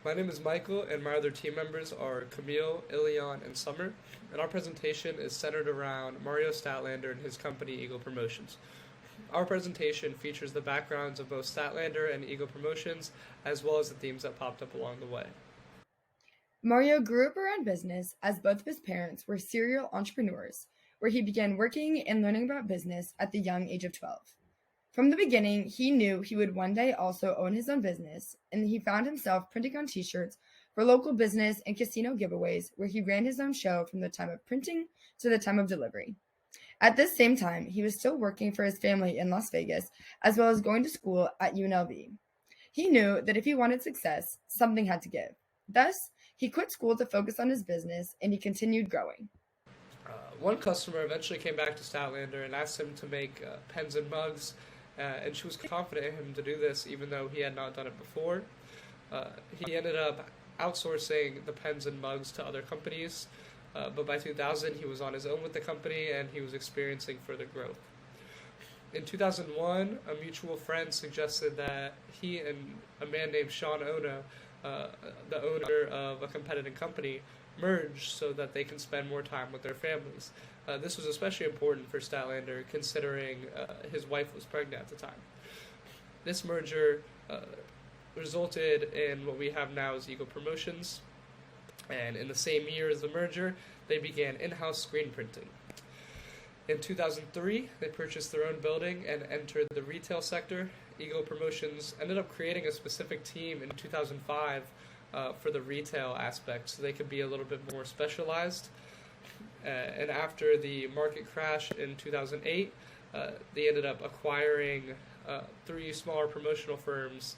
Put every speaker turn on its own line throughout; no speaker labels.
My name is Michael, and my other team members are Camille, Ilion, and Summer. And our presentation is centered around Mario Statlander and his company, Eagle Promotions. Our presentation features the backgrounds of both Statlander and Eagle Promotions, as well as the themes that popped up along the way.
Mario grew up around business as both of his parents were serial entrepreneurs, where he began working and learning about business at the young age of 12. From the beginning, he knew he would one day also own his own business, and he found himself printing on t-shirts for local business and casino giveaways where he ran his own show from the time of printing to the time of delivery. At this same time, he was still working for his family in Las Vegas, as well as going to school at UNLV. He knew that if he wanted success, something had to give. Thus, he quit school to focus on his business, and he continued growing.
One customer eventually came back to Statlander and asked him to make pens and mugs, and she was confident in him to do this even though he had not done it before. He ended up outsourcing the pens and mugs to other companies, but by 2000 he was on his own with the company and he was experiencing further growth. In 2001, a mutual friend suggested that he and a man named Sean Ono, the owner of a competitive company, merge so that they can spend more time with their families. This was especially important for Statlander considering his wife was pregnant at the time. This merger resulted in what we have now as Eagle Promotions, and in the same year as the merger, they began in-house screen printing. In 2003, they purchased their own building and entered the retail sector. Eagle Promotions ended up creating a specific team in 2005 for the retail aspect, so they could be a little bit more specialized. And after the market crash in 2008, they ended up acquiring 3 smaller promotional firms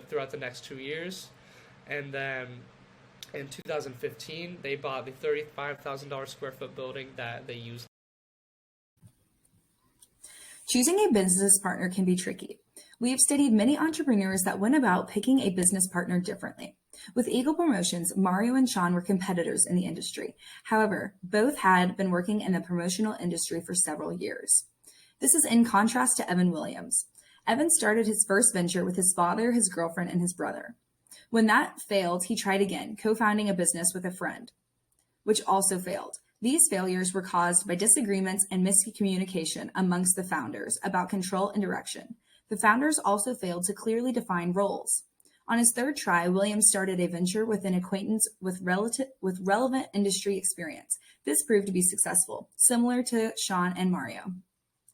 throughout the next 2 years. And then in 2015, they bought the $35,000 square foot building that they used.
Choosing a business partner can be tricky. We have studied many entrepreneurs that went about picking a business partner differently. With Eagle Promotions, Mario and Sean were competitors in the industry. However, both had been working in the promotional industry for several years. This is in contrast to Evan Williams. Evan started his first venture with his father, his girlfriend, and his brother. When that failed, he tried again, co-founding a business with a friend, which also failed. These failures were caused by disagreements and miscommunication amongst the founders about control and direction. The founders also failed to clearly define roles. On his third try, Williams started a venture with an acquaintance with relevant industry experience. This proved to be successful, similar to Sean and Mario.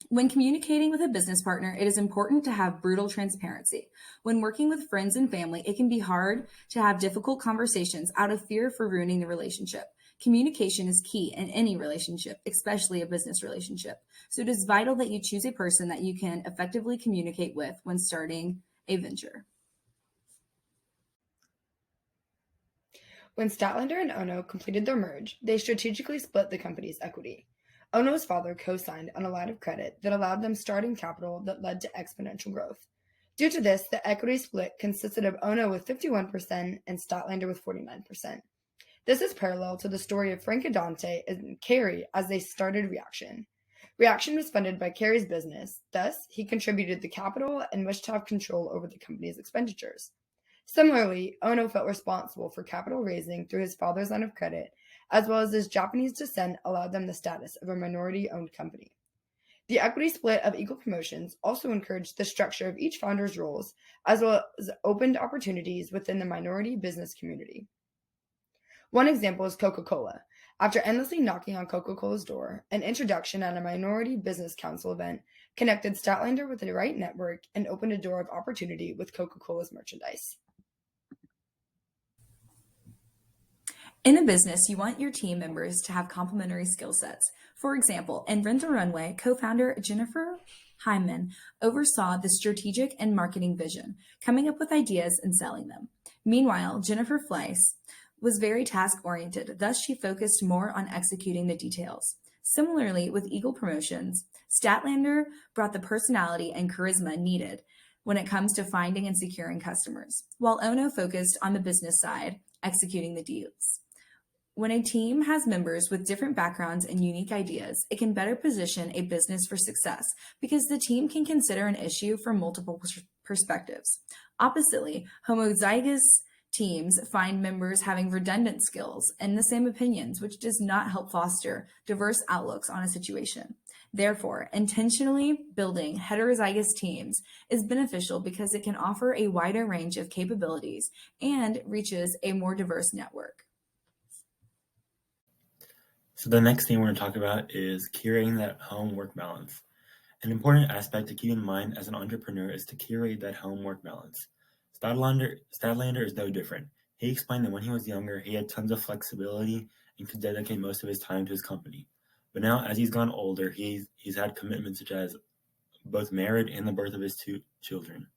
When communicating with a business partner, it is important to have brutal transparency. When working with friends and family, it can be hard to have difficult conversations out of fear for ruining the relationship. Communication is key in any relationship, especially a business relationship. So it is vital that you choose a person that you can effectively communicate with when starting a venture.
When Statlander and Ono completed their merge, they strategically split the company's equity. Ono's father co-signed on a line of credit that allowed them starting capital that led to exponential growth. Due to this, the equity split consisted of Ono with 51% and Statlander with 49%. This is parallel to the story of Frank Adante and Carey as they started Reaction. Reaction was funded by Carey's business, thus he contributed the capital and wished to have control over the company's expenditures. Similarly, Ono felt responsible for capital raising through his father's line of credit, as well as his Japanese descent allowed them the status of a minority-owned company. The equity split of Eagle Promotions also encouraged the structure of each founder's roles, as well as opened opportunities within the minority business community. One example is Coca-Cola. After endlessly knocking on Coca-Cola's door, an introduction at a Minority Business Council event connected Statlander with the right network and opened a door of opportunity with Coca-Cola's merchandise.
In a business, you want your team members to have complementary skill sets. For example, in Rent a Runway, co-founder Jennifer Hyman oversaw the strategic and marketing vision, coming up with ideas and selling them. Meanwhile, Jennifer Fleiss was very task-oriented, thus she focused more on executing the details. Similarly, with Eagle Promotions, Statlander brought the personality and charisma needed when it comes to finding and securing customers, while Ono focused on the business side, executing the deals. When a team has members with different backgrounds and unique ideas, it can better position a business for success because the team can consider an issue from multiple perspectives. Oppositely, homozygous teams find members having redundant skills and the same opinions, which does not help foster diverse outlooks on a situation. Therefore, intentionally building heterozygous teams is beneficial because it can offer a wider range of capabilities and reaches a more diverse network.
So the next thing we're going to talk about is curating that home-work balance. An important aspect to keep in mind as an entrepreneur is to curate that home-work balance. Stadlander is no different. He explained that when he was younger, he had tons of flexibility and could dedicate most of his time to his company. But now, as he's gone older, he's had commitments such as both marriage and the birth of his 2 children,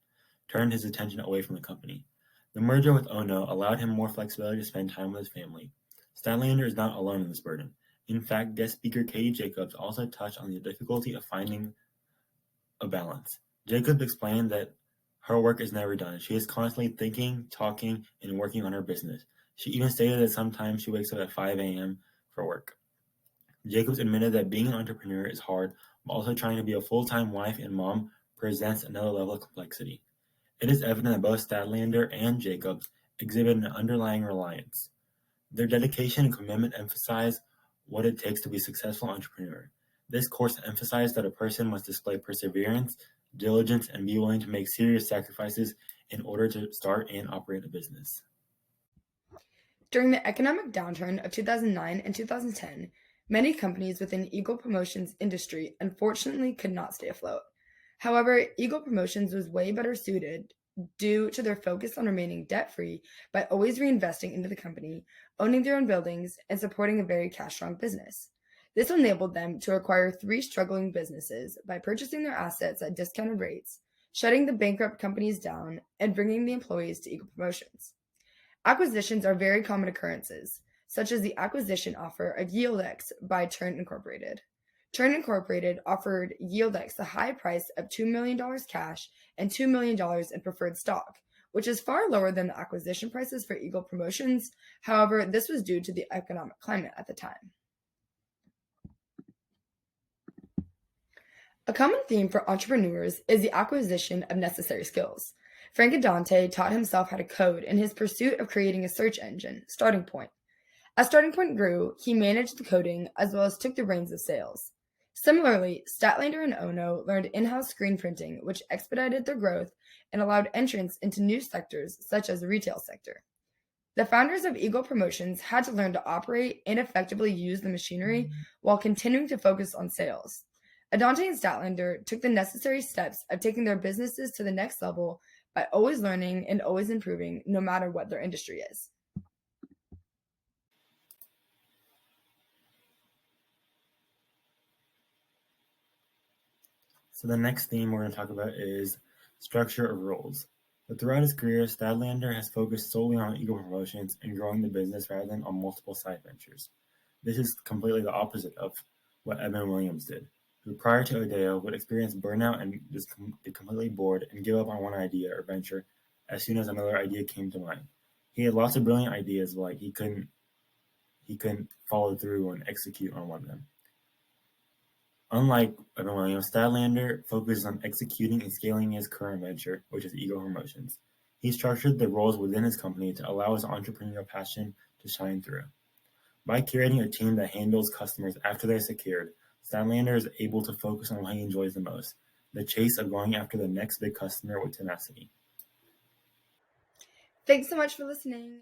turned his attention away from the company. The merger with Ono allowed him more flexibility to spend time with his family. Stadlander is not alone in this burden. In fact, guest speaker Katie Jacobs also touched on the difficulty of finding a balance. Jacobs explained that her work is never done. She is constantly thinking, talking, and working on her business. She even stated that sometimes she wakes up at 5 a.m. for work. Jacobs admitted that being an entrepreneur is hard, but also trying to be a full-time wife and mom presents another level of complexity. It is evident that both Stadlander and Jacobs exhibit an underlying reliance. Their dedication and commitment emphasize what it takes to be a successful entrepreneur. This course emphasized that a person must display perseverance, diligence, and be willing to make serious sacrifices in order to start and operate a business.
During the economic downturn of 2009 and 2010, many companies within Eagle Promotions industry unfortunately could not stay afloat. However, Eagle Promotions was way better suited due to their focus on remaining debt-free by always reinvesting into the company, owning their own buildings, and supporting a very cash-strong business. This enabled them to acquire 3 struggling businesses by purchasing their assets at discounted rates, shutting the bankrupt companies down, and bringing the employees to Eagle Promotions. Acquisitions are very common occurrences, such as the acquisition offer of YieldX by Turn Incorporated. Turn Incorporated offered YieldX the high price of $2 million cash and $2 million in preferred stock, which is far lower than the acquisition prices for Eagle Promotions. However, this was due to the economic climate at the time. A common theme for entrepreneurs is the acquisition of necessary skills. Frank Adante taught himself how to code in his pursuit of creating a search engine, Starting Point. As Starting Point grew, he managed the coding as well as took the reins of sales. Similarly, Statlander and Ono learned in-house screen printing, which expedited their growth and allowed entrance into new sectors such as the retail sector. The founders of Eagle Promotions had to learn to operate and effectively use the machinery while continuing to focus on sales. Adante and Statlander took the necessary steps of taking their businesses to the next level by always learning and always improving, no matter what their industry is.
So the next theme we're going to talk about is structure of roles. But throughout his career, Stadlander has focused solely on Eagle Promotions and growing the business rather than on multiple side ventures. This is completely the opposite of what Evan Williams did, who prior to Odeo would experience burnout and just get completely bored and give up on one idea or venture as soon as another idea came to mind. He had lots of brilliant ideas, but he couldn't follow through and execute on one of them. Unlike Evan Williams, Stadlander focuses on executing and scaling his current venture, which is Eagle Promotions. He structured the roles within his company to allow his entrepreneurial passion to shine through. By curating a team that handles customers after they're secured, Stadlander is able to focus on what he enjoys the most, the chase of going after the next big customer with tenacity.
Thanks so much for listening.